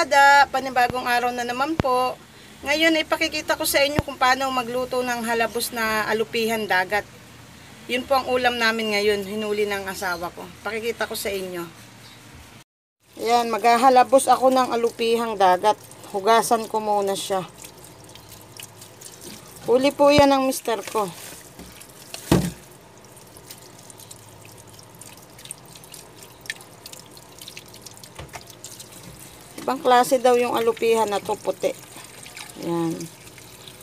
kadada, panibagong araw na naman po. Ngayon ay ipakikita ko sa inyo kung paano magluto ng halabos na alupihan dagat. Yun po ang ulam namin ngayon, hinuli ng asawa ko. Pakikita ko sa inyo. Ayan, maghahalabos ako ng alupihang dagat. Hugasan ko muna siya. Huli po yan ng mister ko. Ibang klase daw yung alupihan na to, puti. Ayan.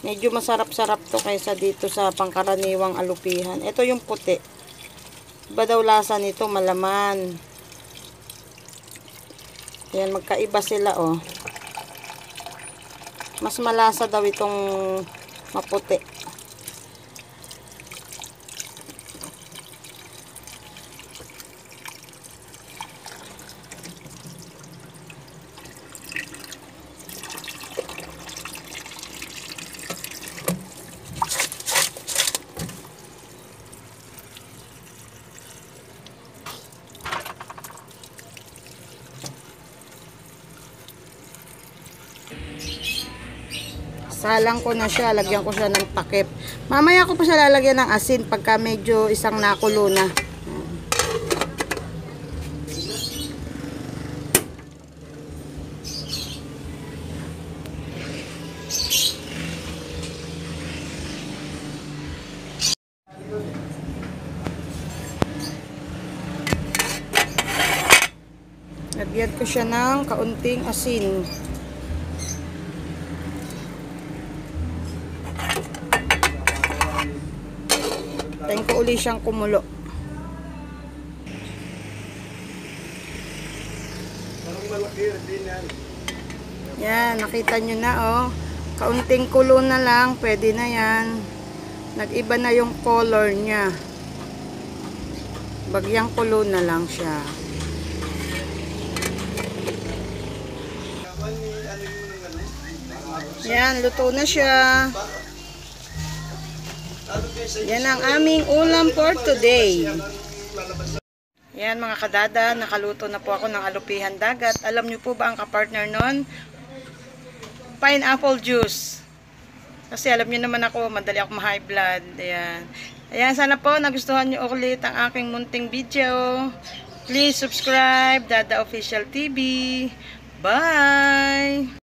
Medyo masarap-sarap to kaysa dito sa pangkaraniwang alupihan. Ito yung puti. Iba daw lasa nito, malaman. Ayan, magkaiba sila, oh. Mas malasa daw itong maputi. Salang ko na siya, lagyan ko siya ng takip. Mamaya ko pa siya lalagyan ng asin pagka medyo isang nakulo na. Lagyan ko siya ng kaunting asin. Tayin ko uli siyang kumulo. Yan, nakita nyo na, oh. Kaunting kulo na lang, pwede na yan. Nag-iba na yung color niya. Bagyang kulo na lang siya. Yan, luto na siya. Yan ang aming ulam for today. Yan mga kadada, nakaluto na po ako ng alupihan dagat. Alam nyo po ba ang kapartner nun? Pineapple juice. Kasi alam nyo naman ako, madali ako ma-high blood. Ayan. Ayan, sana po nagustuhan nyo ulit ang aking munting video. Please subscribe, Dada Official TV. Bye!